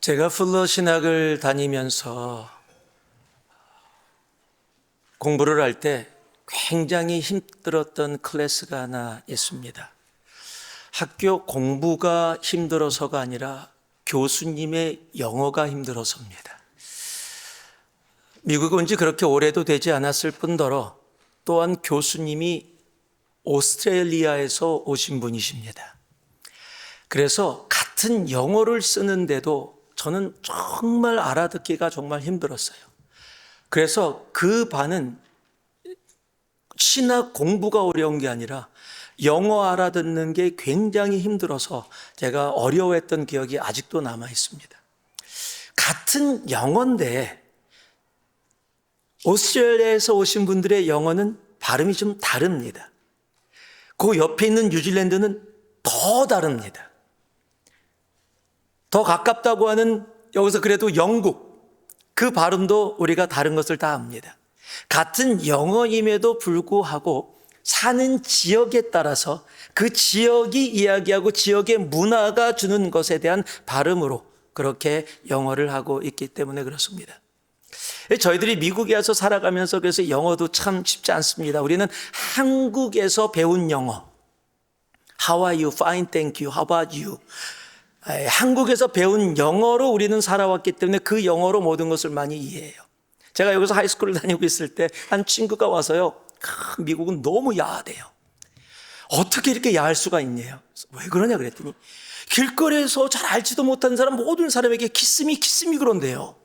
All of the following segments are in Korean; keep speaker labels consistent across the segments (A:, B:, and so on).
A: 제가 풀러 신학을 다니면서 공부를 할 때 굉장히 힘들었던 클래스가 하나 있습니다. 학교 공부가 힘들어서가 아니라 교수님의 영어가 힘들어서입니다. 미국에 온 지 그렇게 오래도 되지 않았을 뿐더러 또한 교수님이 오스트레일리아에서 오신 분이십니다. 그래서 같은 영어를 쓰는데도 저는 정말 알아듣기가 정말 힘들었어요. 그래서 그 반은 신학 공부가 어려운 게 아니라 영어 알아듣는 게 굉장히 힘들어서 제가 어려워했던 기억이 아직도 남아 있습니다. 같은 영어인데 오스트레일리아에서 오신 분들의 영어는 발음이 좀 다릅니다. 그 옆에 있는 뉴질랜드는 더 다릅니다. 더 가깝다고 하는 여기서 그래도 영국, 그 발음도 우리가 다른 것을 다 압니다. 같은 영어임에도 불구하고 사는 지역에 따라서 그 지역이 이야기하고 지역의 문화가 주는 것에 대한 발음으로 그렇게 영어를 하고 있기 때문에 그렇습니다. 저희들이 미국에 와서 살아가면서 그래서 영어도 참 쉽지 않습니다. 우리는 한국에서 배운 영어, How are you? Fine, thank you. How about you? 한국에서 배운 영어로 우리는 살아왔기 때문에 그 영어로 모든 것을 많이 이해해요. 제가 여기서 하이스쿨을 다니고 있을 때 한 친구가 와서요, 미국은 너무 야하대요. 어떻게 이렇게 야할 수가 있냐요? 왜 그러냐 그랬더니 길거리에서 잘 알지도 못하는 사람 모든 사람에게 키스미 그런대요.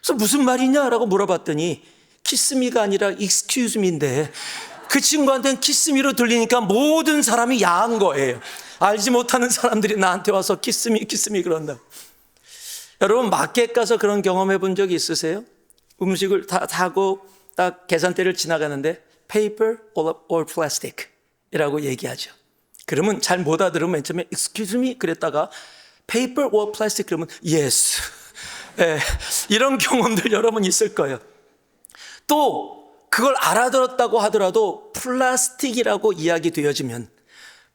A: 그래서 무슨 말이냐라고 물어봤더니 키스미가 아니라 excuse me인데 그 친구한테는 키스미로 들리니까 모든 사람이 야한 거예요. 알지 못하는 사람들이 나한테 와서 키스미 그런다. 여러분 마켓 가서 그런 경험해 본 적이 있으세요? 음식을 다 사고 딱 계산대를 지나가는데 paper or plastic 이라고 얘기하죠. 그러면 잘 못 알아들으면 맨 처음에 excuse me 그랬다가 paper or plastic 그러면 yes. 네, 이런 경험들 여러 번 있을 거예요. 또 그걸 알아들었다고 하더라도 플라스틱이라고 이야기되어지면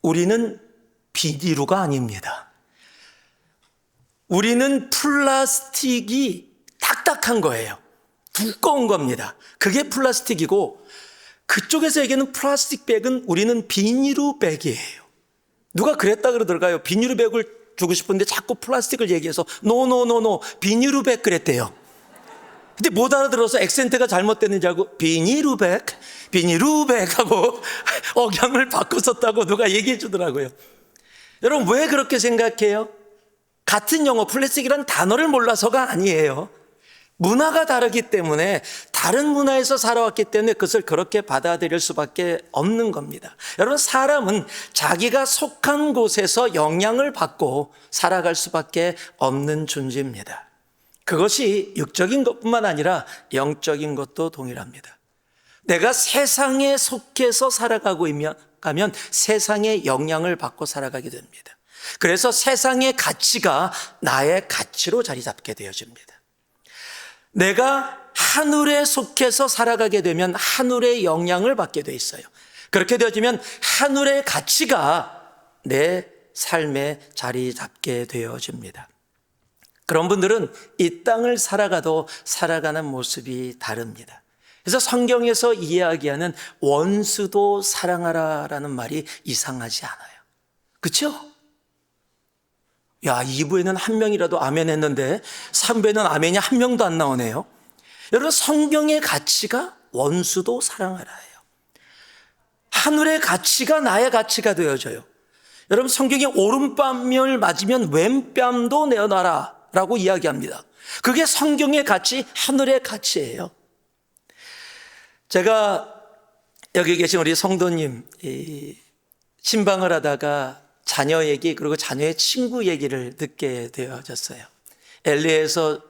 A: 우리는 비닐루가 아닙니다. 우리는 플라스틱이 딱딱한 거예요. 두꺼운 겁니다. 그게 플라스틱이고 그쪽에서 얘기하는 플라스틱 백은 우리는 비닐루 백이에요. 누가 그랬다 그러더라고요. 비닐루 백을 주고 싶은데 자꾸 플라스틱을 얘기해서 노 비닐루 백 그랬대요. 근데 못 알아들어서 액센트가 잘못됐는지 알고 비닐루 백 하고 억양을 바꿨었다고 누가 얘기해 주더라고요. 여러분 왜 그렇게 생각해요? 같은 영어 플라스틱이라는 단어를 몰라서가 아니에요. 문화가 다르기 때문에 다른 문화에서 살아왔기 때문에 그것을 그렇게 받아들일 수밖에 없는 겁니다. 여러분 사람은 자기가 속한 곳에서 영향을 받고 살아갈 수밖에 없는 존재입니다. 그것이 육적인 것뿐만 아니라 영적인 것도 동일합니다. 내가 세상에 속해서 살아가고 가면 세상의 영향을 받고 살아가게 됩니다. 그래서 세상의 가치가 나의 가치로 자리 잡게 되어집니다. 내가 하늘에 속해서 살아가게 되면 하늘의 영향을 받게 돼 있어요. 그렇게 되어지면 하늘의 가치가 내 삶에 자리 잡게 되어집니다. 그런 분들은 이 땅을 살아가도 살아가는 모습이 다릅니다. 그래서 성경에서 이야기하는 원수도 사랑하라라는 말이 이상하지 않아요. 그렇죠? 야, 2부에는 한 명이라도 아멘 했는데 3부에는 아멘이 한 명도 안 나오네요. 여러분 성경의 가치가 원수도 사랑하라예요. 하늘의 가치가 나의 가치가 되어져요. 여러분 성경에 오른뺨을 맞으면 왼뺨도 내어놔라 라고 이야기합니다. 그게 성경의 가치, 하늘의 가치예요. 제가 여기 계신 우리 성도님 신방을 하다가 자녀 얘기 그리고 자녀의 친구 얘기를 듣게 되어졌어요. LA에서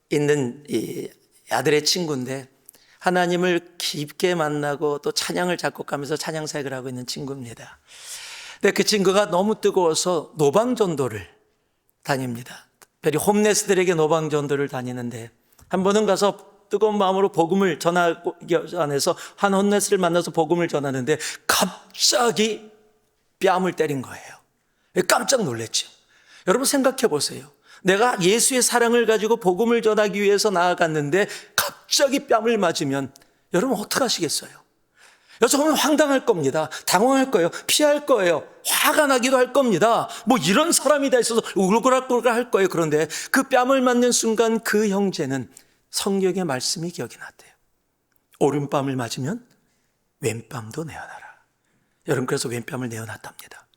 A: 있는 이 아들의 친구인데 하나님을 깊게 만나고 또 찬양을 작곡하면서 찬양 사역을 하고 있는 친구입니다. 근데 그 친구가 너무 뜨거워서 노방전도를 다닙니다. 특별히 홈레스들에게 노방전도를 다니는데 한 번은 가서 뜨거운 마음으로 복음을 전하고 안에서 한 홈레스를 만나서 복음을 전하는데 갑자기 뺨을 때린 거예요. 깜짝 놀랐죠. 여러분 생각해 보세요. 내가 예수의 사랑을 가지고 복음을 전하기 위해서 나아갔는데 갑자기 뺨을 맞으면 여러분 어떡하시겠어요? 여러분 황당할 겁니다. 당황할 거예요. 피할 거예요. 화가 나기도 할 겁니다. 뭐 이런 사람이 다 있어서 울고락골고 할 거예요. 그런데 그 뺨을 맞는 순간 그 형제는 성경의 말씀이 기억이 났대요. 오른뺨을 맞으면 왼뺨도 내어놔라. 여러분 그래서 왼뺨을 내어놨답니다.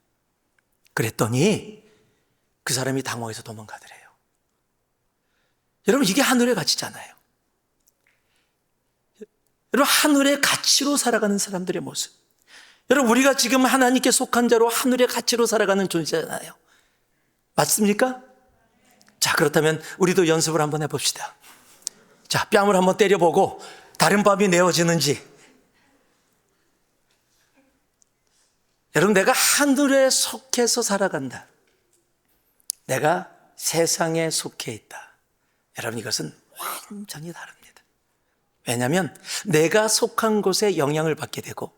A: 그랬더니 그 사람이 당황해서 도망가더래요. 여러분 이게 하늘의 가치잖아요. 여러분 하늘의 가치로 살아가는 사람들의 모습. 여러분 우리가 지금 하나님께 속한 자로 하늘의 가치로 살아가는 존재잖아요. 맞습니까? 자, 그렇다면 우리도 연습을 한번 해봅시다. 자, 뺨을 한번 때려보고 다른 뺨이 내어지는지. 여러분 내가 하늘에 속해서 살아간다. 내가 세상에 속해 있다. 여러분 이것은 완전히 다릅니다. 왜냐하면 내가 속한 곳에 영향을 받게 되고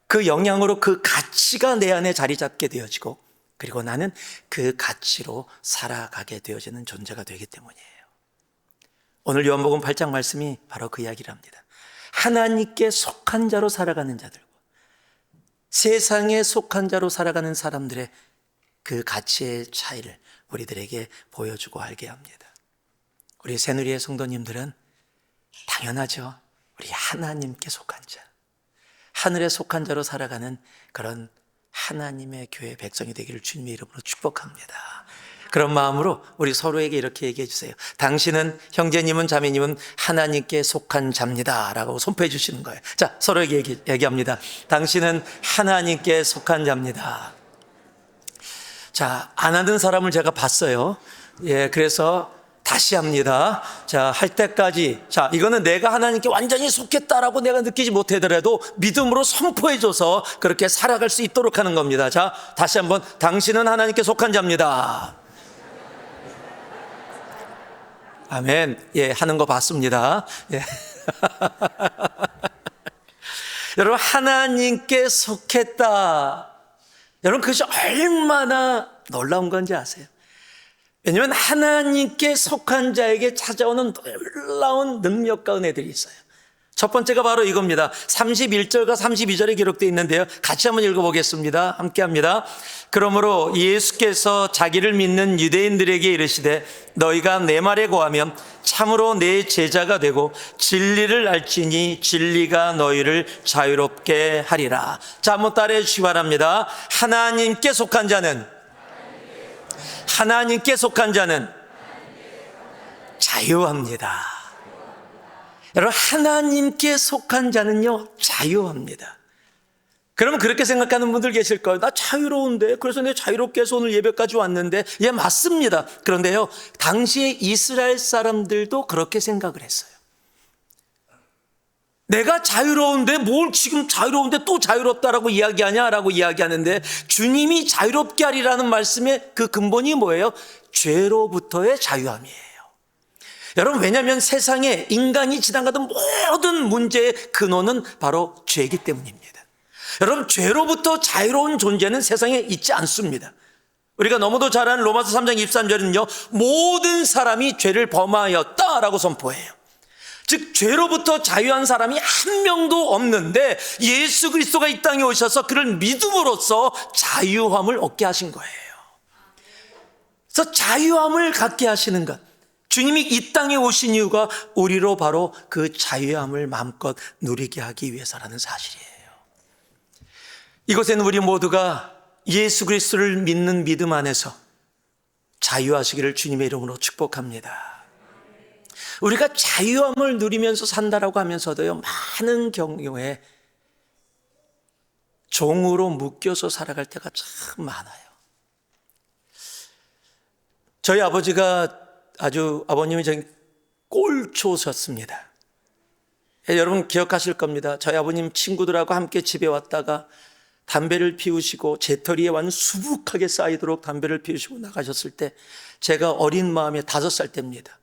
A: 그 영향으로 그 가치가 내 안에 자리 잡게 되어지고 그리고 나는 그 가치로 살아가게 되어지는 존재가 되기 때문이에요. 오늘 요한복음 8장 말씀이 바로 그 이야기를 합니다. 하나님께 속한 자로 살아가는 자들과 세상에 속한 자로 살아가는 사람들의 그 가치의 차이를 우리들에게 보여주고 알게 합니다. 우리 새누리의 성도님들은 당연하죠. 우리 하나님께 속한 자, 하늘에 속한 자로 살아가는 그런 하나님의 교회 백성이 되기를 주님의 이름으로 축복합니다. 그런 마음으로 우리 서로에게 이렇게 얘기해 주세요. 당신은, 형제님은, 자매님은 하나님께 속한 자입니다 라고 선포해 주시는 거예요. 자, 서로에게 얘기합니다. 당신은 하나님께 속한 자입니다. 자, 안 하는 사람을 제가 봤어요. 예, 그래서 다시 합니다. 자, 할 때까지. 자, 이거는 내가 하나님께 완전히 속했다라고 내가 느끼지 못하더라도 믿음으로 선포해줘서 그렇게 살아갈 수 있도록 하는 겁니다. 자, 다시 한번. 당신은 하나님께 속한 자입니다. 아멘. 예, 하는 거 봤습니다. 예. 여러분, 하나님께 속했다. 여러분, 그것이 얼마나 놀라운 건지 아세요? 왜냐하면 하나님께 속한 자에게 찾아오는 놀라운 능력과 은혜들이 있어요. 첫 번째가 바로 이겁니다. 31절과 32절에 기록되어 있는데요. 같이 한번 읽어보겠습니다. 함께 합니다. 그러므로 예수께서 자기를 믿는 유대인들에게 이르시되 너희가 내 말에 거하면 참으로 내 제자가 되고 진리를 알지니 진리가 너희를 자유롭게 하리라. 자, 한번 따라해 주시기 바랍니다. 하나님께 속한 자는 자유합니다. 여러분, 하나님께 속한 자는요, 자유합니다. 그러면 그렇게 생각하는 분들 계실 거예요. 나 자유로운데, 그래서 내가 자유롭게 해서 오늘 예배까지 왔는데. 예, 맞습니다. 그런데요, 당시에 이스라엘 사람들도 그렇게 생각을 했어요. 내가 자유로운데 뭘 지금 자유로운데 또 자유롭다라고 이야기하냐라고 이야기하는데, 주님이 자유롭게 하리라는 말씀의 그 근본이 뭐예요? 죄로부터의 자유함이에요. 여러분, 왜냐하면 세상에 인간이 지나가던 모든 문제의 근원은 바로 죄이기 때문입니다. 여러분, 죄로부터 자유로운 존재는 세상에 있지 않습니다. 우리가 너무도 잘 아는 로마서 3장 23절은요, 모든 사람이 죄를 범하였다라고 선포해요. 즉, 죄로부터 자유한 사람이 한 명도 없는데 예수 그리스도가 이 땅에 오셔서 그를 믿음으로써 자유함을 얻게 하신 거예요. 그래서 자유함을 갖게 하시는 것, 주님이 이 땅에 오신 이유가 우리로 바로 그 자유함을 마음껏 누리게 하기 위해서라는 사실이에요. 이곳에는 우리 모두가 예수 그리스도를 믿는 믿음 안에서 자유하시기를 주님의 이름으로 축복합니다. 우리가 자유함을 누리면서 산다라고 하면서도요, 많은 경우에 종으로 묶여서 살아갈 때가 참 많아요. 저희 아버지가 아버님이 저희 꼴초셨습니다. 여러분 기억하실 겁니다. 저희 아버님 친구들하고 함께 집에 왔다가 담배를 피우시고 재떨이에 완 수북하게 쌓이도록 담배를 피우시고 나가셨을 때 제가 어린 마음에 5살 때입니다.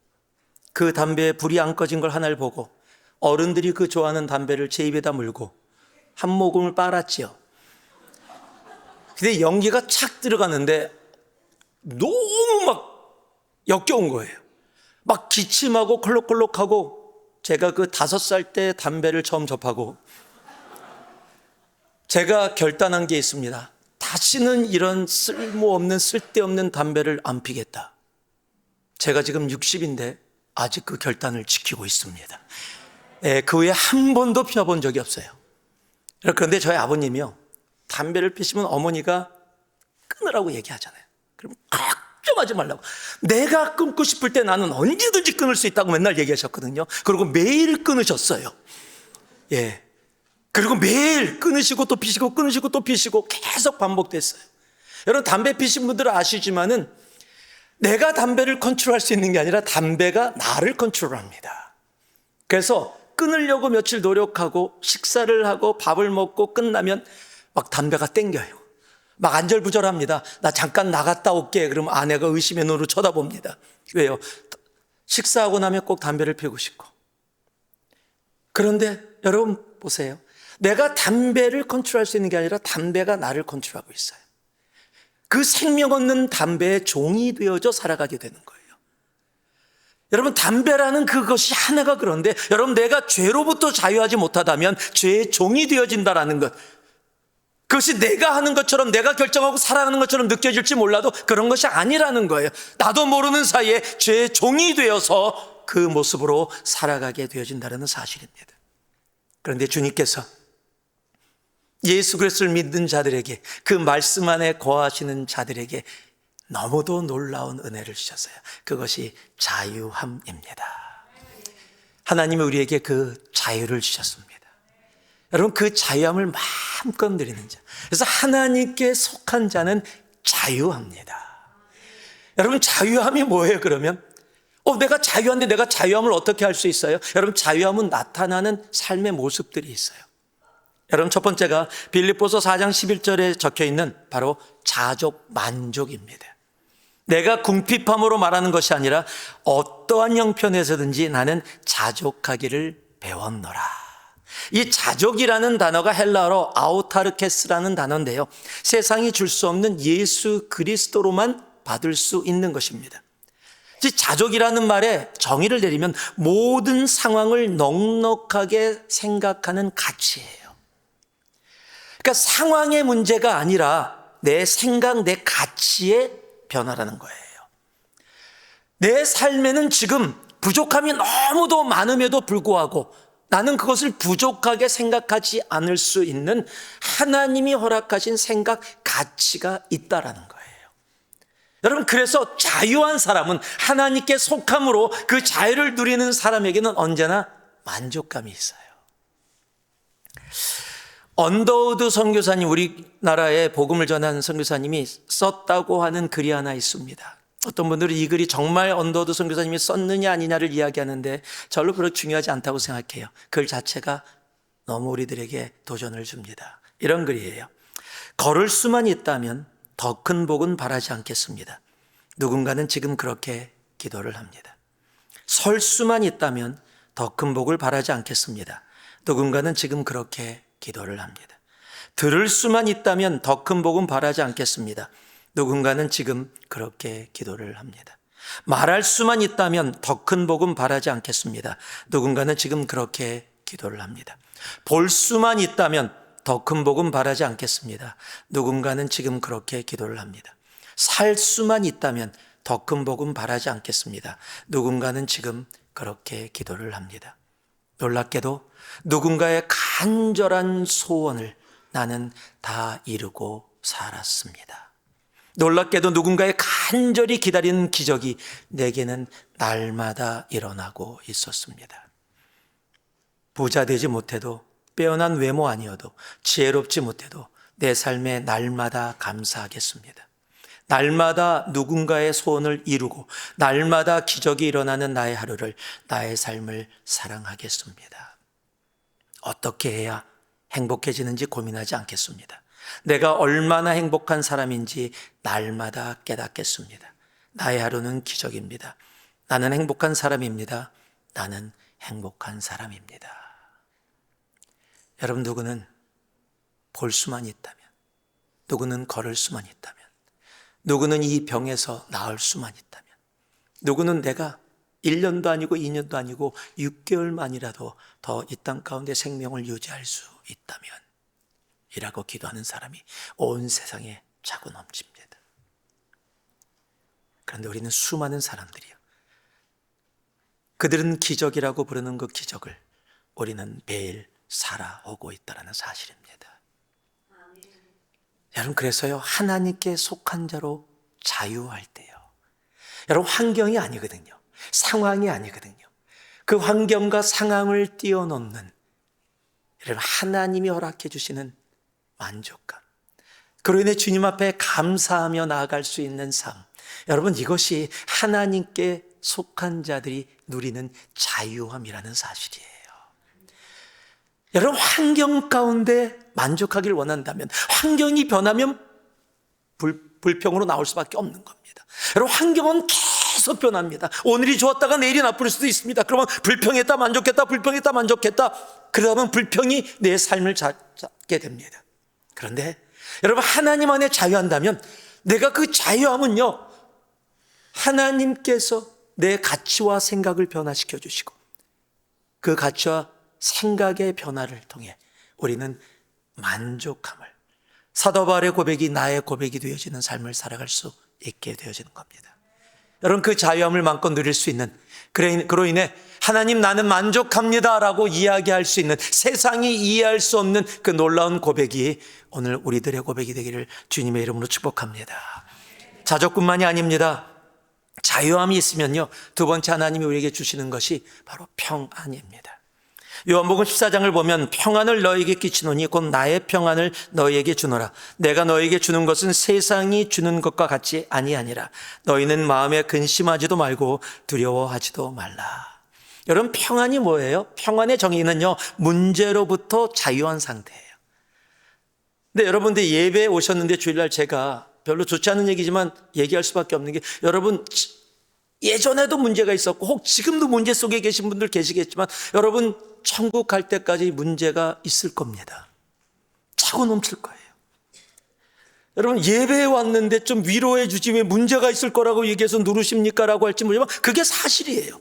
A: 그 담배에 불이 안 꺼진 걸 하나를 보고 어른들이 그 좋아하는 담배를 제 입에다 물고 한 모금을 빨았지요. 근데 연기가 착 들어가는데 너무 막 역겨운 거예요. 막 기침하고 콜록콜록하고, 제가 그 5살 때 담배를 처음 접하고 제가 결단한 게 있습니다. 다시는 이런 쓸모없는 쓸데없는 담배를 안 피겠다. 제가 지금 60인데 아직 그 결단을 지키고 있습니다. 그 후에 한 번도 피워본 적이 없어요. 그런데 저희 아버님이요, 담배를 피시면 어머니가 끊으라고 얘기하잖아요. 그럼 걱정하지 말라고. 내가 끊고 싶을 때 나는 언제든지 끊을 수 있다고 맨날 얘기하셨거든요. 그리고 매일 끊으셨어요. 그리고 매일 끊으시고 또 피시고 끊으시고 또 피시고 계속 반복됐어요. 여러분, 담배 피신 분들은 아시지만은 내가 담배를 컨트롤할 수 있는 게 아니라 담배가 나를 컨트롤합니다. 그래서 끊으려고 며칠 노력하고 식사를 하고 밥을 먹고 끝나면 막 담배가 땡겨요. 막 안절부절합니다. 나 잠깐 나갔다 올게. 그럼 아내가 의심의 눈으로 쳐다봅니다. 왜요? 식사하고 나면 꼭 담배를 피우고 싶고. 그런데 여러분 보세요. 내가 담배를 컨트롤할 수 있는 게 아니라 담배가 나를 컨트롤하고 있어요. 그 생명 없는 담배의 종이 되어져 살아가게 되는 거예요. 여러분, 담배라는 그것이 하나가 그런데, 여러분, 내가 죄로부터 자유하지 못하다면 죄의 종이 되어진다라는 것, 그것이 내가 하는 것처럼, 내가 결정하고 살아가는 것처럼 느껴질지 몰라도 그런 것이 아니라는 거예요. 나도 모르는 사이에 죄의 종이 되어서 그 모습으로 살아가게 되어진다는 사실입니다. 그런데 주님께서 예수 그리스도를 믿는 자들에게, 그 말씀 안에 거하시는 자들에게 너무도 놀라운 은혜를 주셨어요. 그것이 자유함입니다. 하나님이 우리에게 그 자유를 주셨습니다. 여러분, 그 자유함을 마음껏 누리는 자, 그래서 하나님께 속한 자는 자유합니다. 여러분, 자유함이 뭐예요? 그러면 내가 자유한데 내가 자유함을 어떻게 할 수 있어요? 여러분, 자유함은 나타나는 삶의 모습들이 있어요. 여러분, 첫 번째가 빌립보서 4장 11절에 적혀있는 바로 자족 만족입니다. 내가 궁핍함으로 말하는 것이 아니라 어떠한 형편에서든지 나는 자족하기를 배웠노라. 이 자족이라는 단어가 헬라어로 아우타르케스라는 단어인데요, 세상이 줄 수 없는 예수 그리스도로만 받을 수 있는 것입니다. 자족이라는 말에 정의를 내리면 모든 상황을 넉넉하게 생각하는 가치예요. 그러니까 상황의 문제가 아니라 내 생각, 내 가치의 변화라는 거예요. 내 삶에는 지금 부족함이 너무도 많음에도 불구하고 나는 그것을 부족하게 생각하지 않을 수 있는 하나님이 허락하신 생각, 가치가 있다라는 거예요. 여러분, 그래서 자유한 사람은, 하나님께 속함으로 그 자유를 누리는 사람에게는 언제나 만족감이 있어요. 언더우드 선교사님, 우리나라에 복음을 전하는 선교사님이 썼다고 하는 글이 하나 있습니다. 어떤 분들은 이 글이 정말 언더우드 선교사님이 썼느냐 아니냐를 이야기하는데 저로 그렇게 중요하지 않다고 생각해요. 글 자체가 너무 우리들에게 도전을 줍니다. 이런 글이에요. 걸을 수만 있다면 더 큰 복은 바라지 않겠습니다. 누군가는 지금 그렇게 기도를 합니다. 설 수만 있다면 더 큰 복을 바라지 않겠습니다. 누군가는 지금 그렇게 기도를 합니다. 들을 수만 있다면 더 큰 복은 바라지 않겠습니다. 누군가는 지금 그렇게 기도를 합니다. 말할 수만 있다면 더 큰 복은 바라지 않겠습니다. 누군가는 지금 그렇게 기도를 합니다. 볼 수만 있다면 더 큰 복은 바라지 않겠습니다. 누군가는 지금 그렇게 기도를 합니다. 살 수만 있다면 더 큰 복은 바라지 않겠습니다. 누군가는 지금 그렇게 기도를 합니다. 놀랍게도 누군가의 간절한 소원을 나는 다 이루고 살았습니다. 놀랍게도 누군가의 간절히 기다리는 기적이 내게는 날마다 일어나고 있었습니다. 부자 되지 못해도, 빼어난 외모 아니어도, 지혜롭지 못해도 내 삶에 날마다 감사하겠습니다. 날마다 누군가의 소원을 이루고 날마다 기적이 일어나는 나의 하루를, 나의 삶을 사랑하겠습니다. 어떻게 해야 행복해지는지 고민하지 않겠습니다. 내가 얼마나 행복한 사람인지 날마다 깨닫겠습니다. 나의 하루는 기적입니다. 나는 행복한 사람입니다. 나는 행복한 사람입니다. 여러분, 누구는 볼 수만 있다면, 누구는 걸을 수만 있다면, 누구는 이 병에서 나을 수만 있다면, 누구는 내가 1년도 아니고 2년도 아니고 6개월만이라도 더 이 땅 가운데 생명을 유지할 수 있다면 이라고 기도하는 사람이 온 세상에 차고 넘칩니다. 그런데 우리는 수많은 사람들이요, 그들은 기적이라고 부르는 그 기적을 우리는 매일 살아오고 있다는 사실입니다. 여러분, 그래서요, 하나님께 속한 자로 자유할 때요, 여러분, 환경이 아니거든요, 상황이 아니거든요. 그 환경과 상황을 뛰어넘는 여러분 하나님이 허락해 주시는 만족감, 그로 인해 주님 앞에 감사하며 나아갈 수 있는 삶, 여러분, 이것이 하나님께 속한 자들이 누리는 자유함이라는 사실이에요. 여러분, 환경 가운데 만족하길 원한다면 환경이 변하면 불평으로 나올 수밖에 없는 겁니다. 여러분, 환경은 계속 변합니다. 오늘이 좋았다가 내일이 나쁠 수도 있습니다. 그러면 불평했다 만족했다, 불평했다 만족했다, 그러면 불평이 내 삶을 잡게 됩니다. 그런데 여러분, 하나님 안에 자유한다면 내가 그 자유함은요, 하나님께서 내 가치와 생각을 변화시켜 주시고 그 가치와 생각의 변화를 통해 우리는 만족함을, 사도 바울의 고백이 나의 고백이 되어지는 삶을 살아갈 수 있게 되어지는 겁니다. 여러분, 그 자유함을 마음껏 누릴 수 있는, 그로 인해 하나님 나는 만족합니다 라고 이야기할 수 있는, 세상이 이해할 수 없는 그 놀라운 고백이 오늘 우리들의 고백이 되기를 주님의 이름으로 축복합니다. 자족뿐만이 아닙니다. 자유함이 있으면요, 두 번째 하나님이 우리에게 주시는 것이 바로 평안입니다. 요한복음 14장을 보면 평안을 너에게 끼치노니 곧 나의 평안을 너에게 주노라. 내가 너에게 주는 것은 세상이 주는 것과 같이 아니하니라. 너희는 마음에 근심하지도 말고 두려워하지도 말라. 여러분, 평안이 뭐예요? 평안의 정의는요, 문제로부터 자유한 상태예요. 근데 여러분들 예배에 오셨는데 주일날 제가 별로 좋지 않은 얘기지만 얘기할 수밖에 없는 게, 여러분 예전에도 문제가 있었고 혹 지금도 문제 속에 계신 분들 계시겠지만 여러분 천국 갈 때까지 문제가 있을 겁니다. 차고 넘칠 거예요. 여러분, 예배에 왔는데 좀 위로해 주지 왜 문제가 있을 거라고 얘기해서 누르십니까? 라고 할지 모르지만 그게 사실이에요.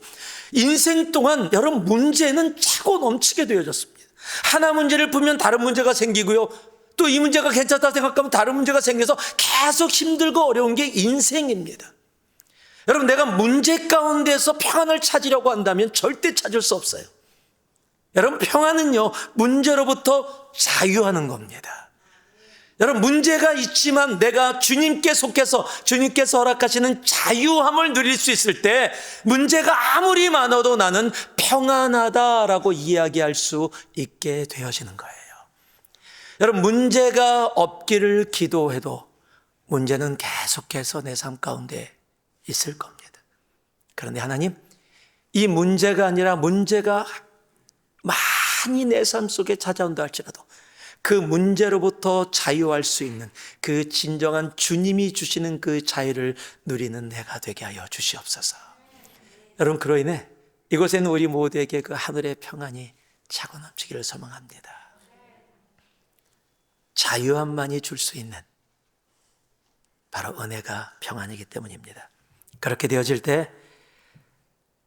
A: 인생 동안 여러분 문제는 차고 넘치게 되어졌습니다. 하나 문제를 풀면 다른 문제가 생기고요, 또 이 문제가 괜찮다 생각하면 다른 문제가 생겨서 계속 힘들고 어려운 게 인생입니다. 여러분, 내가 문제 가운데서 평안을 찾으려고 한다면 절대 찾을 수 없어요. 여러분, 평안은요, 문제로부터 자유하는 겁니다. 여러분, 문제가 있지만 내가 주님께 속해서 주님께서 허락하시는 자유함을 누릴 수 있을 때 문제가 아무리 많아도 나는 평안하다라고 이야기할 수 있게 되어지는 거예요. 여러분, 문제가 없기를 기도해도 문제는 계속해서 내 삶 가운데 있을 겁니다. 그런데 하나님, 이 문제가 아니라 문제가 많이 내 삶 속에 찾아온다 할지라도 그 문제로부터 자유할 수 있는 그 진정한 주님이 주시는 그 자유를 누리는 내가 되게 하여 주시옵소서. 여러분, 그로 인해 이곳에는 우리 모두에게 그 하늘의 평안이 차고 넘치기를 소망합니다. 자유함만이 줄 수 있는 바로 은혜가 평안이기 때문입니다. 그렇게 되어질 때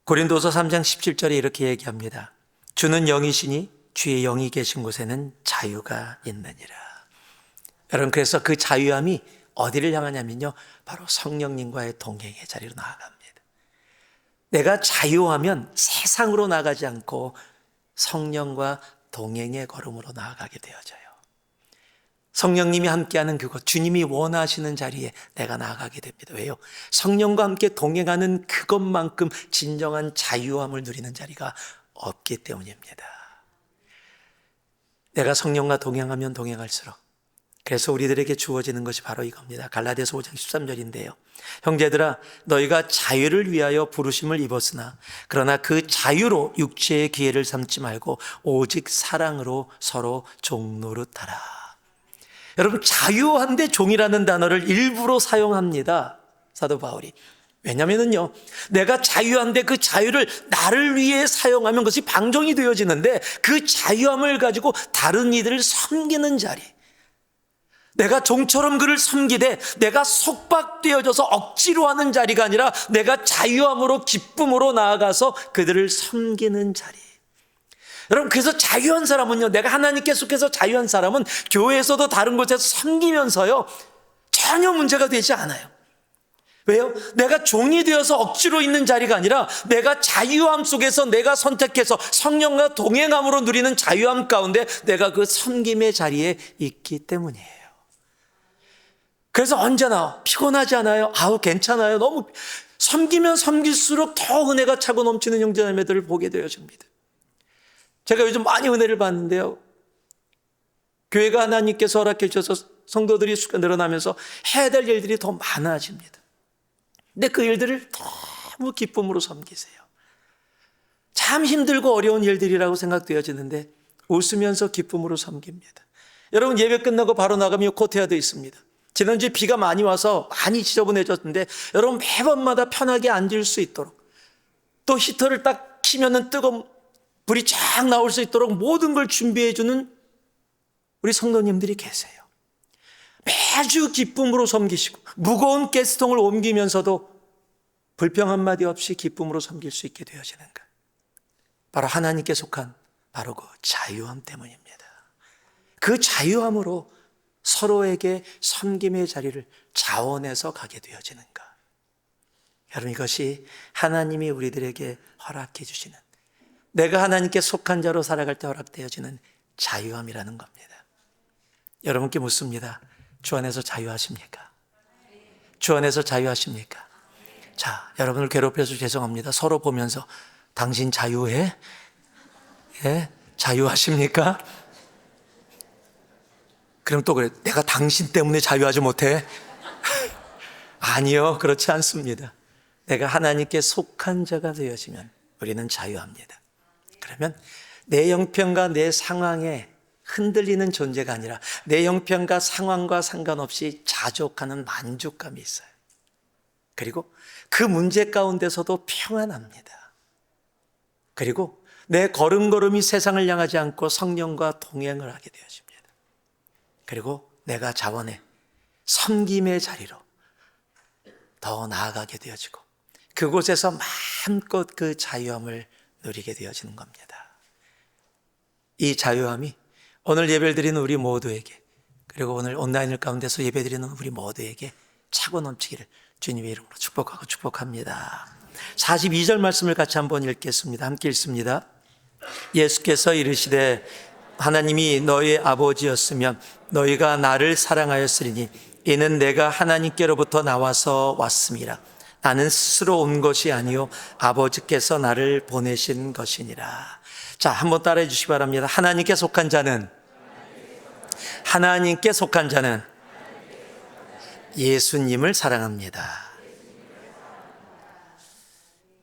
A: 고린도서 3장 17절에 이렇게 얘기합니다. 주는 영이시니 주의 영이 계신 곳에는 자유가 있느니라. 여러분, 그래서 그 자유함이 어디를 향하냐면요, 바로 성령님과의 동행의 자리로 나아갑니다. 내가 자유하면 세상으로 나가지 않고 성령과 동행의 걸음으로 나아가게 되어져요. 성령님이 함께하는 그곳, 주님이 원하시는 자리에 내가 나아가게 됩니다. 왜요? 성령과 함께 동행하는 그것만큼 진정한 자유함을 누리는 자리가 없기 때문입니다. 내가 성령과 동행하면 동행할수록, 그래서 우리들에게 주어지는 것이 바로 이겁니다. 갈라디아서 5장 13절인데요. 형제들아, 너희가 자유를 위하여 부르심을 입었으나 그러나 그 자유로 육체의 기회를 삼지 말고 오직 사랑으로 서로 종노릇하라. 여러분, 자유한데 종이라는 단어를 일부러 사용합니다, 사도 바울이. 왜냐면은요, 내가 자유한데 그 자유를 나를 위해 사용하면 그것이 방종이 되어지는데 그 자유함을 가지고 다른 이들을 섬기는 자리, 내가 종처럼 그를 섬기되 내가 속박되어져서 억지로 하는 자리가 아니라 내가 자유함으로 기쁨으로 나아가서 그들을 섬기는 자리. 여러분, 그래서 자유한 사람은요, 내가 하나님께 속해서 자유한 사람은 교회에서도 다른 곳에서 섬기면서요 전혀 문제가 되지 않아요. 왜요? 내가 종이 되어서 억지로 있는 자리가 아니라 내가 자유함 속에서 내가 선택해서 성령과 동행함으로 누리는 자유함 가운데 내가 그 섬김의 자리에 있기 때문이에요. 그래서 언제나 피곤하지 않아요? 아우, 괜찮아요. 너무 섬기면 섬길수록 더 은혜가 차고 넘치는 형제자매들을 보게 되어집니다. 제가 요즘 많이 은혜를 받는데요, 교회가 하나님께서 허락해 주셔서 성도들이 늘어나면서 해야 될 일들이 더 많아집니다. 근데 그 일들을 너무 기쁨으로 섬기세요. 참 힘들고 어려운 일들이라고 생각되어지는데 웃으면서 기쁨으로 섬깁니다. 여러분, 예배 끝나고 바로 나가면 코트야드 있습니다. 지난주에 비가 많이 와서 많이 지저분해졌는데 여러분, 매번마다 편하게 앉을 수 있도록, 또 히터를 딱 키면은 뜨거운 불이 쫙 나올 수 있도록 모든 걸 준비해 주는 우리 성도님들이 계세요. 매주 기쁨으로 섬기시고 무거운 가스통을 옮기면서도 불평 한마디 없이 기쁨으로 섬길 수 있게 되어지는가? 바로 하나님께 속한 바로 그 자유함 때문입니다. 그 자유함으로 서로에게 섬김의 자리를 자원해서 가게 되어지는가? 여러분, 이것이 하나님이 우리들에게 허락해 주시는, 내가 하나님께 속한 자로 살아갈 때 허락되어지는 자유함이라는 겁니다. 여러분께 묻습니다. 주 안에서 자유하십니까? 주 안에서 자유하십니까? 자, 여러분을 괴롭혀서 죄송합니다. 서로 보면서 당신 자유해? 예? 자유하십니까? 그럼 또 그래, 내가 당신 때문에 자유하지 못해? 아니요, 그렇지 않습니다. 내가 하나님께 속한 자가 되어지면 우리는 자유합니다. 그러면 내 형편과 내 상황에 흔들리는 존재가 아니라 내 형편과 상황과 상관없이 자족하는 만족감이 있어요. 그리고 그 문제 가운데서도 평안합니다. 그리고 내 걸음걸음이 세상을 향하지 않고 성령과 동행을 하게 되어집니다. 그리고 내가 자원의 섬김의 자리로 더 나아가게 되어지고 그곳에서 마음껏 그 자유함을 누리게 되어지는 겁니다. 이 자유함이 오늘 예배를 드리는 우리 모두에게, 그리고 오늘 온라인을 가운데서 예배 드리는 우리 모두에게 차고 넘치기를 주님의 이름으로 축복하고 축복합니다. 42절 말씀을 같이 한번 읽겠습니다. 함께 읽습니다. 예수께서 이르시되 하나님이 너희 아버지였으면 너희가 나를 사랑하였으리니 이는 내가 하나님께로부터 나와서 왔음이라. 나는 스스로 온 것이 아니요 아버지께서 나를 보내신 것이니라. 자, 한번 따라해 주시기 바랍니다. 하나님께 속한 자는 예수님을 사랑합니다.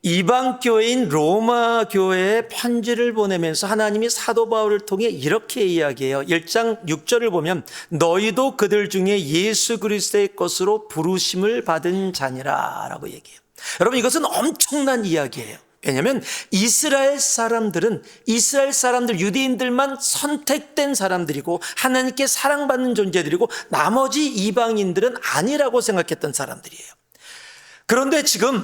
A: 이방 교회인 로마 교회에 편지를 보내면서 하나님이 사도 바울을 통해 이렇게 이야기해요. 1장 6절을 보면 너희도 그들 중에 예수 그리스도의 것으로 부르심을 받은 자니라 라고 얘기해요. 여러분, 이것은 엄청난 이야기예요. 왜냐하면 이스라엘 사람들, 유대인들만 선택된 사람들이고 하나님께 사랑받는 존재들이고 나머지 이방인들은 아니라고 생각했던 사람들이에요. 그런데 지금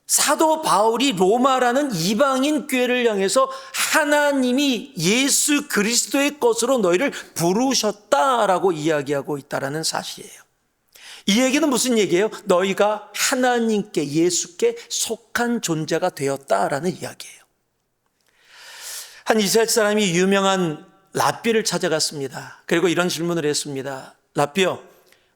A: 사도 바울이 로마라는 이방인 교회를 향해서 하나님이 예수 그리스도의 것으로 너희를 부르셨다라고 이야기하고 있다는 사실이에요. 이 얘기는 무슨 얘기예요? 너희가 하나님께, 예수께 속한 존재가 되었다라는 이야기예요. 한 이스라엘 사람이 유명한 랍비를 찾아갔습니다. 그리고 이런 질문을 했습니다. 랍비요,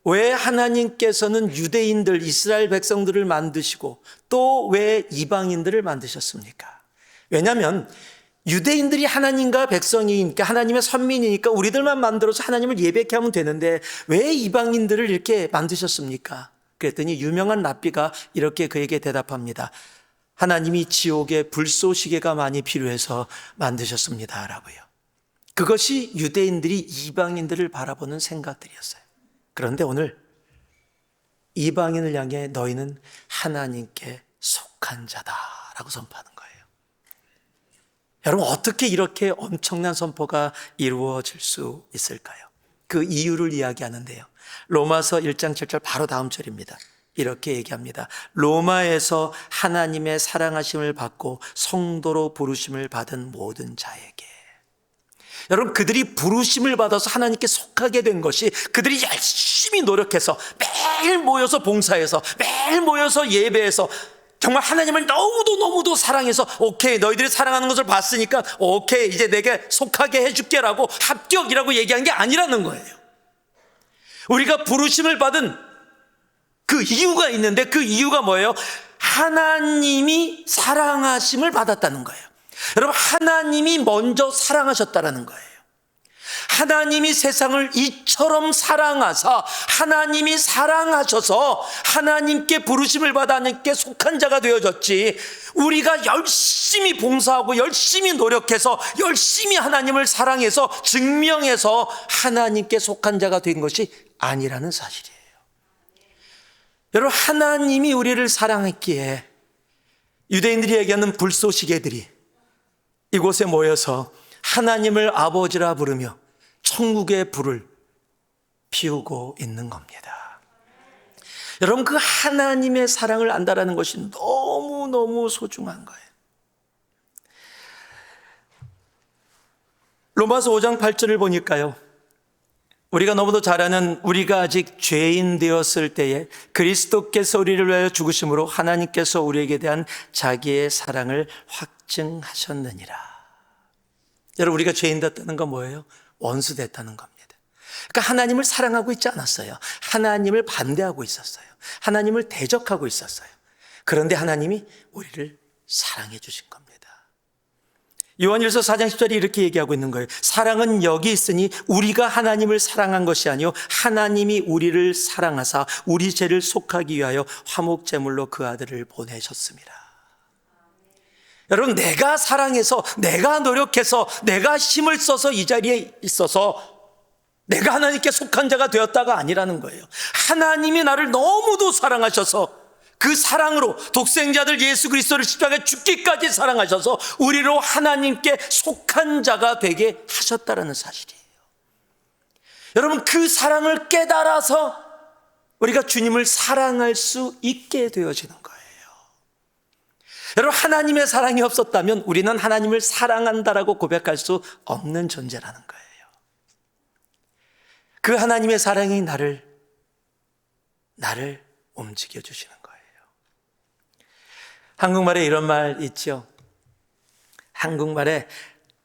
A: 왜 하나님께서는 유대인들, 이스라엘 백성들을 만드시고 또 왜 이방인들을 만드셨습니까? 왜냐하면 유대인들이 하나님과 백성이니까, 하나님의 선민이니까 우리들만 만들어서 하나님을 예배케 하면 되는데 왜 이방인들을 이렇게 만드셨습니까? 그랬더니 유명한 랍비가 이렇게 그에게 대답합니다. 하나님이 지옥에 불쏘시개가 많이 필요해서 만드셨습니다 라고요. 그것이 유대인들이 이방인들을 바라보는 생각들이었어요. 그런데 오늘 이방인을 향해 너희는 하나님께 속한 자다라고 선포하는 거예요. 여러분, 어떻게 이렇게 엄청난 선포가 이루어질 수 있을까요? 그 이유를 이야기하는데요. 로마서 1장 7절 바로 다음 절입니다. 이렇게 얘기합니다. 로마에서 하나님의 사랑하심을 받고 성도로 부르심을 받은 모든 자에게. 여러분, 그들이 부르심을 받아서 하나님께 속하게 된 것이 그들이 열심히 노력해서 매일 모여서 봉사해서 매일 모여서 예배해서 정말 하나님을 너무도 사랑해서 오케이, 너희들이 사랑하는 것을 봤으니까 오케이, 이제 내게 속하게 해줄게라고 합격이라고 얘기한 게 아니라는 거예요. 우리가 부르심을 받은 그 이유가 있는데, 그 이유가 뭐예요? 하나님이 사랑하심을 받았다는 거예요. 여러분, 하나님이 먼저 사랑하셨다라는 거예요. 하나님이 세상을 이처럼 사랑하사 하나님이 사랑하셔서 하나님께 부르심을 받아 하나님께 속한 자가 되어졌지, 우리가 열심히 봉사하고 열심히 노력해서 열심히 하나님을 사랑해서 증명해서 하나님께 속한 자가 된 것이 아니라는 사실이에요. 여러분, 하나님이 우리를 사랑했기에 유대인들이 얘기하는 불쏘시개들이 이곳에 모여서 하나님을 아버지라 부르며 천국의 불을 피우고 있는 겁니다. 여러분, 그 하나님의 사랑을 안다라는 것이 너무너무 소중한 거예요. 로마서 5장 8절을 보니까요, 우리가 너무도 잘 아는, 우리가 아직 죄인 되었을 때에 그리스도께서 우리를 위하여 죽으심으로 하나님께서 우리에게 대한 자기의 사랑을 확증하셨느니라. 여러분, 우리가 죄인 됐다는 건 뭐예요? 원수 됐다는 겁니다. 그러니까 하나님을 사랑하고 있지 않았어요. 하나님을 반대하고 있었어요. 하나님을 대적하고 있었어요. 그런데 하나님이 우리를 사랑해 주신 겁니다. 요한일서 4장 10절이 이렇게 얘기하고 있는 거예요. 사랑은 여기 있으니 우리가 하나님을 사랑한 것이 아니요 하나님이 우리를 사랑하사 우리 죄를 속하기 위하여 화목제물로 그 아들을 보내셨습니다. 여러분, 내가 사랑해서, 내가 노력해서, 내가 힘을 써서 이 자리에 있어서 내가 하나님께 속한 자가 되었다가 아니라는 거예요. 하나님이 나를 너무도 사랑하셔서 그 사랑으로 독생자들 예수 그리스도를 십자가에 죽기까지 사랑하셔서 우리로 하나님께 속한 자가 되게 하셨다는 사실이에요. 여러분, 그 사랑을 깨달아서 우리가 주님을 사랑할 수 있게 되어지는 거예요. 여러분, 하나님의 사랑이 없었다면 우리는 하나님을 사랑한다라고 고백할 수 없는 존재라는 거예요. 그 하나님의 사랑이 나를 움직여 주시는 거예요. 한국말에 이런 말 있죠. 한국말에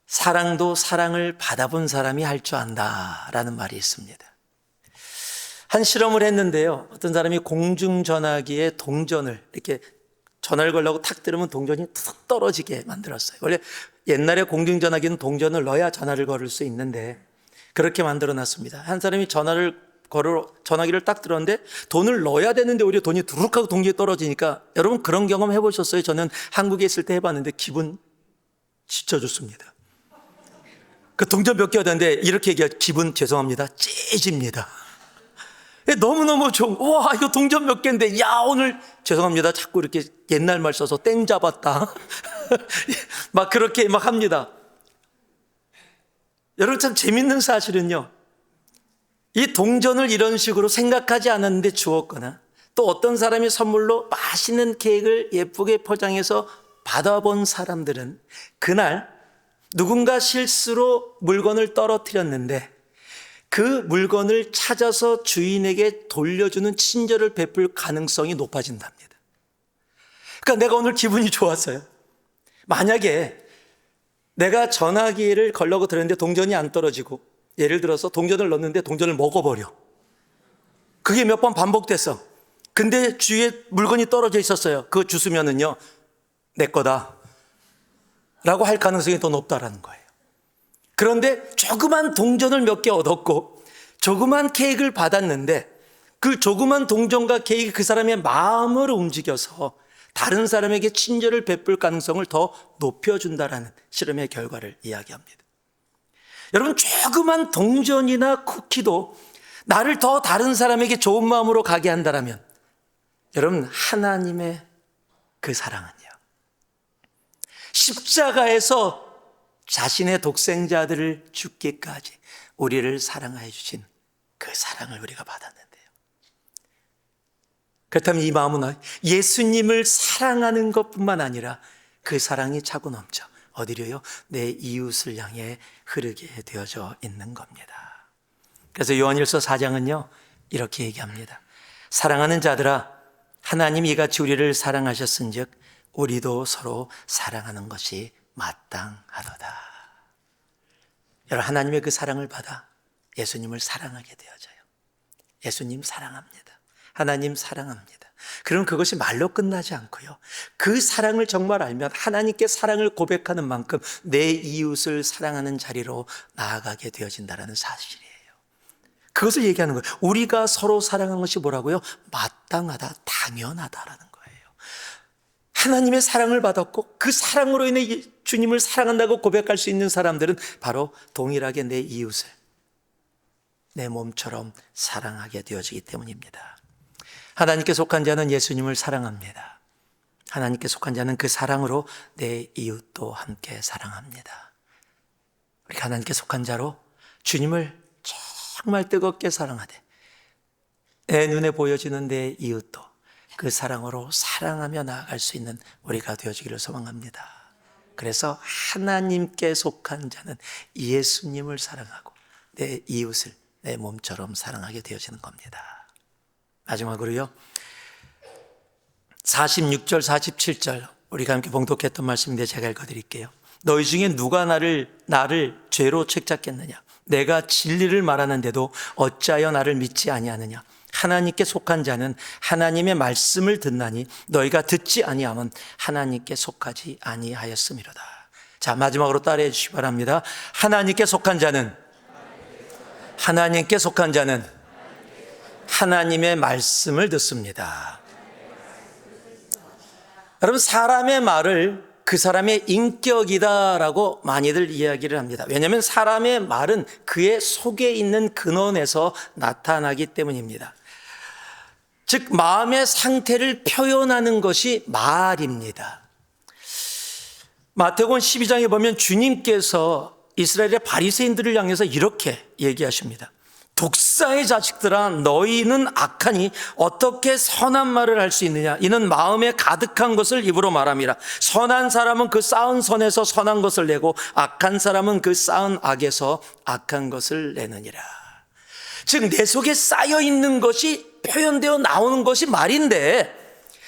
A: 사랑도 사랑을 받아본 사람이 할 줄 안다라는 말이 있습니다. 한 실험을 했는데요, 어떤 사람이 공중전화기에 동전을 이렇게 전화를 걸려고 탁 들으면 동전이 툭 떨어지게 만들었어요. 원래 옛날에 공중전화기는 동전을 넣어야 전화를 걸을 수 있는데 그렇게 만들어 놨습니다. 한 사람이 전화기를 딱 들었는데 돈을 넣어야 되는데 오히려 돈이 두룩하고 동전이 떨어지니까, 여러분 그런 경험 해보셨어요? 저는 한국에 있을 때 해봤는데 기분 진짜 좋습니다. 그 동전 몇 개가 되는데 이렇게 얘기하죠. 기분 죄송합니다, 째집니다. 너무너무 좋은, 와, 이거 동전 몇 개인데, 야, 오늘 죄송합니다, 자꾸 이렇게 옛날 말 써서 땡 잡았다 막 그렇게 막 합니다. 여러분, 참 재밌는 사실은요, 이 동전을 이런 식으로 생각하지 않았는데 주었거나, 또 어떤 사람이 선물로 맛있는 케이크를 예쁘게 포장해서 받아본 사람들은 그날 누군가 실수로 물건을 떨어뜨렸는데 그 물건을 찾아서 주인에게 돌려주는 친절을 베풀 가능성이 높아진답니다. 그러니까 내가 오늘 기분이 좋았어요. 만약에 내가 전화기를 걸려고 들었는데 동전이 안 떨어지고, 예를 들어서 동전을 넣었는데 동전을 먹어버려. 그게 몇 번 반복됐어. 근데 주위에 물건이 떨어져 있었어요. 그거 주스면은요, 내 거다 라고 할 가능성이 더 높다라는 거예요. 그런데 조그만 동전을 몇 개 얻었고 조그만 케이크를 받았는데 그 조그만 동전과 케이크, 그 사람의 마음을 움직여서 다른 사람에게 친절을 베풀 가능성을 더 높여준다라는 실험의 결과를 이야기합니다. 여러분, 조그만 동전이나 쿠키도 나를 더 다른 사람에게 좋은 마음으로 가게 한다면, 여러분, 하나님의 그 사랑은요, 십자가에서 자신의 독생자들을 죽기까지 우리를 사랑하여 주신 그 사랑을 우리가 받았는데요. 그렇다면 이 마음은 예수님을 사랑하는 것뿐만 아니라 그 사랑이 차고 넘쳐 어디로요? 내 이웃을 향해 흐르게 되어져 있는 겁니다. 그래서 요한일서 4장은요 이렇게 얘기합니다. 사랑하는 자들아, 하나님이 이같이 우리를 사랑하셨은즉 우리도 서로 사랑하는 것이 마땅하도다. 여러분, 하나님의 그 사랑을 받아 예수님을 사랑하게 되어져요. 예수님 사랑합니다. 하나님 사랑합니다. 그럼 그것이 말로 끝나지 않고요, 그 사랑을 정말 알면 하나님께 사랑을 고백하는 만큼 내 이웃을 사랑하는 자리로 나아가게 되어진다는 사실이에요. 그것을 얘기하는 거예요. 우리가 서로 사랑하는 것이 뭐라고요? 마땅하다, 당연하다라는 거예요. 하나님의 사랑을 받았고 그 사랑으로 인해 주님을 사랑한다고 고백할 수 있는 사람들은 바로 동일하게 내 이웃을 내 몸처럼 사랑하게 되어지기 때문입니다. 하나님께 속한 자는 예수님을 사랑합니다. 하나님께 속한 자는 그 사랑으로 내 이웃도 함께 사랑합니다. 우리가 하나님께 속한 자로 주님을 정말 뜨겁게 사랑하되 내 눈에 보여지는 내 이웃도 그 사랑으로 사랑하며 나아갈 수 있는 우리가 되어지기를 소망합니다. 그래서 하나님께 속한 자는 예수님을 사랑하고 내 이웃을 내 몸처럼 사랑하게 되어지는 겁니다. 마지막으로요, 46절 47절 우리가 함께 봉독했던 말씀인데 제가 읽어드릴게요. 너희 중에 누가 나를 죄로 책잡겠느냐? 내가 진리를 말하는데도 어찌하여 나를 믿지 아니하느냐? 하나님께 속한 자는 하나님의 말씀을 듣나니 너희가 듣지 아니하면 하나님께 속하지 아니하였음이로다. 자, 마지막으로 따라해 주시기 바랍니다. 하나님께 속한 자는 하나님의 말씀을 듣습니다. 여러분, 사람의 말을 그 사람의 인격이다라고 많이들 이야기를 합니다. 왜냐하면 사람의 말은 그의 속에 있는 근원에서 나타나기 때문입니다. 즉 마음의 상태를 표현하는 것이 말입니다. 마태복음 12장에 보면 주님께서 이스라엘의 바리새인들을 향해서 이렇게 얘기하십니다. 독사의 자식들아, 너희는 악하니 어떻게 선한 말을 할 수 있느냐? 이는 마음에 가득한 것을 입으로 말함이라. 선한 사람은 그 쌓은 선에서 선한 것을 내고 악한 사람은 그 쌓은 악에서 악한 것을 내느니라. 즉 내 속에 쌓여 있는 것이 표현되어 나오는 것이 말인데,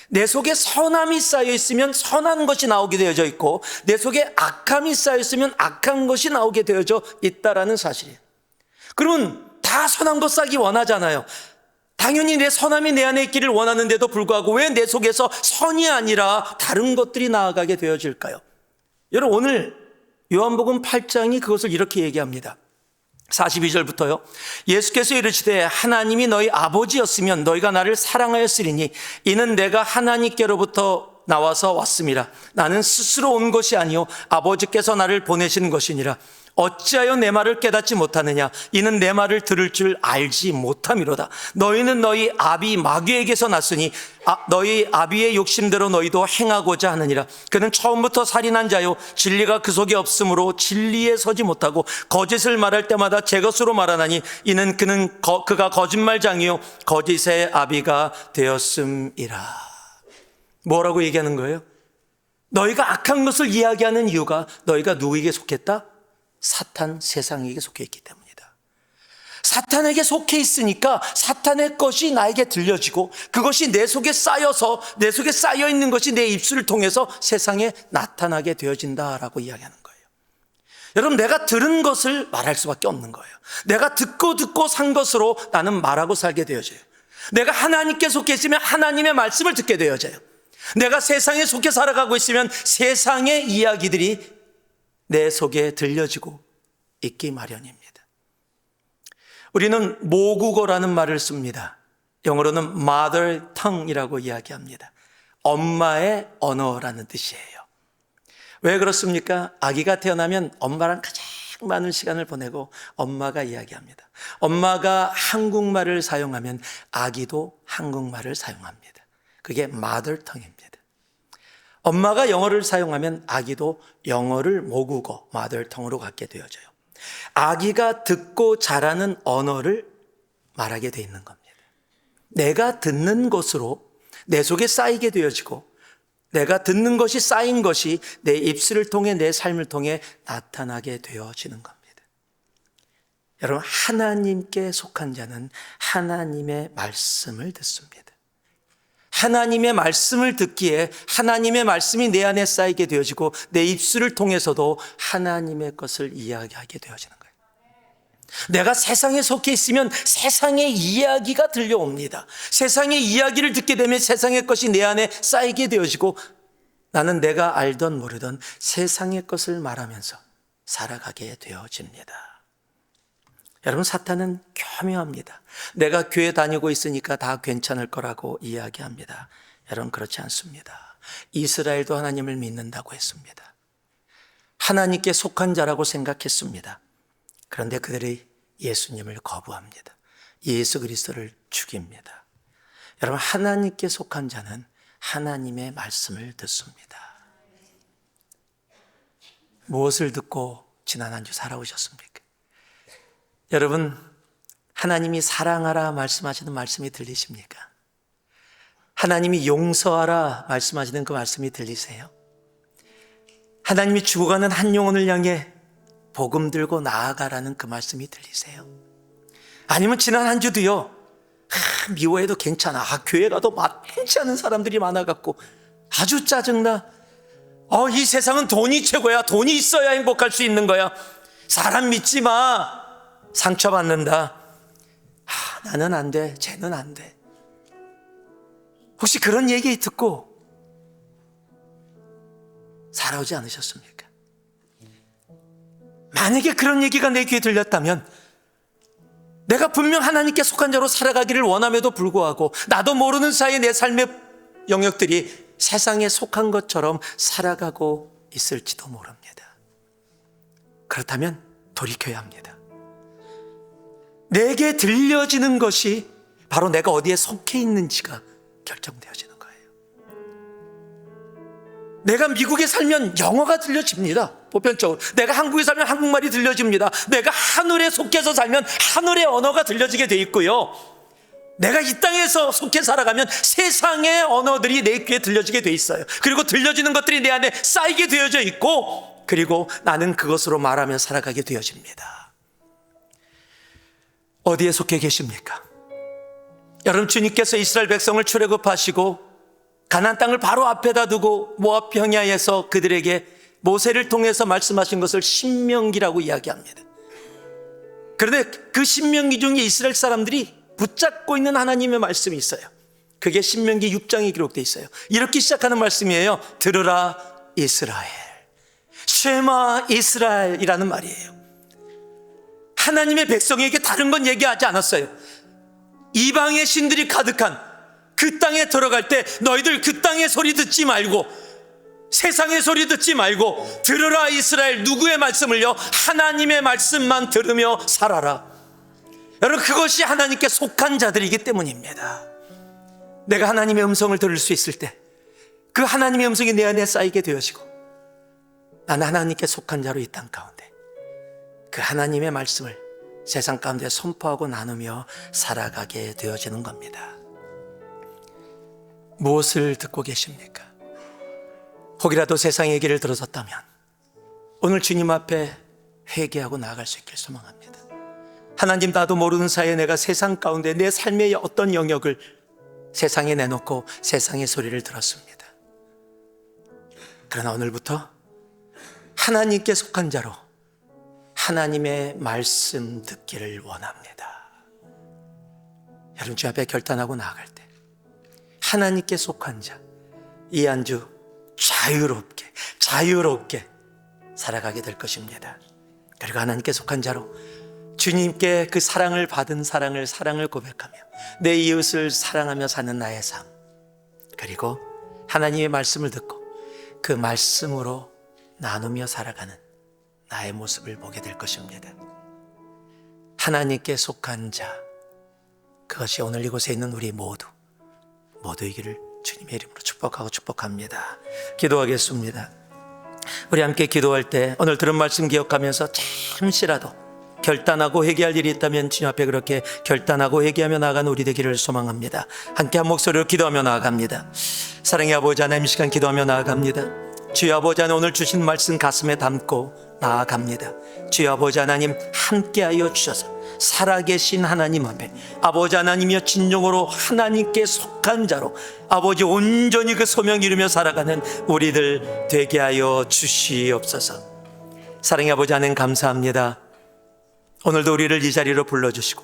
A: 내 속에 선함이 쌓여 있으면 선한 것이 나오게 되어져 있고 내 속에 악함이 쌓여 있으면 악한 것이 나오게 되어져 있다라는 사실이에요. 그러면 다 선한 것 쌓기 원하잖아요. 당연히 내 선함이 내 안에 있기를 원하는데도 불구하고 왜 내 속에서 선이 아니라 다른 것들이 나아가게 되어질까요? 여러분, 오늘 요한복음 8장이 그것을 이렇게 얘기합니다. 42절부터요. 예수께서 이르시되 하나님이 너희 아버지였으면 너희가 나를 사랑하였으리니 이는 내가 하나님께로부터 나와서 왔음이라. 나는 스스로 온 것이 아니요 아버지께서 나를 보내신 것이니라. 어찌하여 내 말을 깨닫지 못하느냐? 이는 내 말을 들을 줄 알지 못함이로다. 너희는 너희 아비 마귀에게서 났으니 너희 아비의 욕심대로 너희도 행하고자 하느니라. 그는 처음부터 살인한 자요 진리가 그 속에 없으므로 진리에 서지 못하고 거짓을 말할 때마다 제 것으로 말하나니 이는 그가 거짓말장이요 거짓의 아비가 되었음이라. 뭐라고 얘기하는 거예요? 너희가 악한 것을 이야기하는 이유가 너희가 누구에게 속했다? 사탄, 세상에게 속해 있기 때문이다. 사탄에게 속해 있으니까 사탄의 것이 나에게 들려지고 그것이 내 속에 쌓여서 내 속에 쌓여 있는 것이 내 입술을 통해서 세상에 나타나게 되어진다라고 이야기하는 거예요. 여러분, 내가 들은 것을 말할 수밖에 없는 거예요. 내가 듣고 산 것으로 나는 말하고 살게 되어져요. 내가 하나님께 속해 있으면 하나님의 말씀을 듣게 되어져요. 내가 세상에 속해 살아가고 있으면 세상의 이야기들이 내 속에 들려지고 있기 마련입니다. 우리는 모국어라는 말을 씁니다. 영어로는 mother tongue이라고 이야기합니다. 엄마의 언어라는 뜻이에요. 왜 그렇습니까? 아기가 태어나면 엄마랑 가장 많은 시간을 보내고 엄마가 이야기합니다. 엄마가 한국말을 사용하면 아기도 한국말을 사용합니다. 그게 mother tongue입니다. 엄마가 영어를 사용하면 아기도 영어를 모국어, 마더텅으로 갖게 되어져요. 아기가 듣고 자라는 언어를 말하게 돼 있는 겁니다. 내가 듣는 것으로 내 속에 쌓이게 되어지고, 내가 듣는 것이 쌓인 것이 내 입술을 통해, 내 삶을 통해 나타나게 되어지는 겁니다. 여러분, 하나님께 속한 자는 하나님의 말씀을 듣습니다. 하나님의 말씀을 듣기에 하나님의 말씀이 내 안에 쌓이게 되어지고, 내 입술을 통해서도 하나님의 것을 이야기하게 되어지는 거예요. 내가 세상에 속해 있으면 세상의 이야기가 들려옵니다. 세상의 이야기를 듣게 되면 세상의 것이 내 안에 쌓이게 되어지고, 나는 내가 알던 모르던 세상의 것을 말하면서 살아가게 되어집니다. 여러분, 사탄은 교묘합니다. 내가 교회 다니고 있으니까 다 괜찮을 거라고 이야기합니다. 여러분, 그렇지 않습니다. 이스라엘도 하나님을 믿는다고 했습니다. 하나님께 속한 자라고 생각했습니다. 그런데 그들이 예수님을 거부합니다. 예수 그리스도를 죽입니다. 여러분, 하나님께 속한 자는 하나님의 말씀을 듣습니다. 무엇을 듣고 지난 한 주 살아오셨습니까? 여러분, 하나님이 사랑하라 말씀하시는 말씀이 들리십니까? 하나님이 용서하라 말씀하시는 그 말씀이 들리세요? 하나님이 죽어가는 한 영혼을 향해 복음 들고 나아가라는 그 말씀이 들리세요? 아니면 지난 한 주도요, 미워해도 괜찮아, 교회 가도 마땅치 않은 사람들이 많아갖고 아주 짜증나, 이 세상은 돈이 최고야, 돈이 있어야 행복할 수 있는 거야, 사람 믿지 마, 상처받는다, 나는 안 돼, 쟤는 안 돼. 혹시 그런 얘기 듣고 살아오지 않으셨습니까? 만약에 그런 얘기가 내 귀에 들렸다면, 내가 분명 하나님께 속한 자로 살아가기를 원함에도 불구하고 나도 모르는 사이에 내 삶의 영역들이 세상에 속한 것처럼 살아가고 있을지도 모릅니다. 그렇다면 돌이켜야 합니다. 내게 들려지는 것이 바로 내가 어디에 속해 있는지가 결정되어지는 거예요. 내가 미국에 살면 영어가 들려집니다. 보편적으로. 내가 한국에 살면 한국말이 들려집니다. 내가 하늘에 속해서 살면 하늘의 언어가 들려지게 돼 있고요. 내가 이 땅에서 속해 살아가면 세상의 언어들이 내 귀에 들려지게 돼 있어요. 그리고 들려지는 것들이 내 안에 쌓이게 되어져 있고, 그리고 나는 그것으로 말하며 살아가게 되어집니다. 어디에 속해 계십니까? 여러분, 주님께서 이스라엘 백성을 출애굽하시고 가나안 땅을 바로 앞에다 두고 모압 평야에서 그들에게 모세를 통해서 말씀하신 것을 신명기라고 이야기합니다. 그런데 그 신명기 중에 이스라엘 사람들이 붙잡고 있는 하나님의 말씀이 있어요. 그게 신명기 6장에 기록되어 있어요. 이렇게 시작하는 말씀이에요. 들으라 이스라엘, 쉐마 이스라엘이라는 말이에요. 하나님의 백성에게 다른 건 얘기하지 않았어요. 이방의 신들이 가득한 그 땅에 들어갈 때 너희들 그 땅의 소리 듣지 말고, 세상의 소리 듣지 말고 들으라 이스라엘, 누구의 말씀을요? 하나님의 말씀만 들으며 살아라. 여러분, 그것이 하나님께 속한 자들이기 때문입니다. 내가 하나님의 음성을 들을 수 있을 때 그 하나님의 음성이 내 안에 쌓이게 되어지고, 나는 하나님께 속한 자로 이 땅 가운데 그 하나님의 말씀을 세상 가운데 선포하고 나누며 살아가게 되어지는 겁니다. 무엇을 듣고 계십니까? 혹이라도 세상 얘기를 들어섰다면 오늘 주님 앞에 회개하고 나아갈 수 있길 소망합니다. 하나님, 나도 모르는 사이에 내가 세상 가운데 내 삶의 어떤 영역을 세상에 내놓고 세상의 소리를 들었습니다. 그러나 오늘부터 하나님께 속한 자로 하나님의 말씀 듣기를 원합니다. 여러분, 주 앞에 결단하고 나아갈 때 하나님께 속한 자, 이 한 주 자유롭게 살아가게 될 것입니다. 그리고 하나님께 속한 자로 주님께 그 사랑을 받은 사랑을 고백하며 내 이웃을 사랑하며 사는 나의 삶, 그리고 하나님의 말씀을 듣고 그 말씀으로 나누며 살아가는 나의 모습을 보게 될 것입니다. 하나님께 속한 자, 그것이 오늘 이곳에 있는 우리 모두이기를 주님의 이름으로 축복합니다. 기도하겠습니다. 우리 함께 기도할 때 오늘 들은 말씀 기억하면서 잠시라도 결단하고 회개할 일이 있다면 주님 앞에 그렇게 결단하고 회개하며 나아가는 우리 되기를 소망합니다. 함께 한 목소리로 기도하며 나아갑니다. 사랑의 아버지 하나님, 이 시간 기도하며 나아갑니다. 주여 아버지 하나님, 오늘 주신 말씀 가슴에 담고 나아갑니다. 주여 아버지 하나님, 함께하여 주셔서 살아계신 하나님 앞에 아버지 하나님이여 진정으로 하나님께 속한 자로 아버지 온전히 그 소명 이루며 살아가는 우리들 되게 하여 주시옵소서. 사랑의 아버지 하나님, 감사합니다. 오늘도 우리를 이 자리로 불러주시고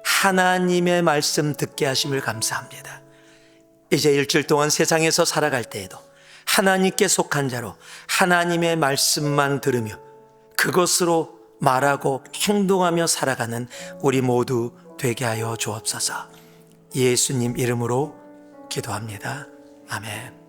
A: 하나님의 말씀 듣게 하심을 감사합니다. 이제 일주일 동안 세상에서 살아갈 때에도 하나님께 속한 자로 하나님의 말씀만 들으며 그것으로 말하고 행동하며 살아가는 우리 모두 되게 하여 주옵소서. 예수님 이름으로 기도합니다. 아멘.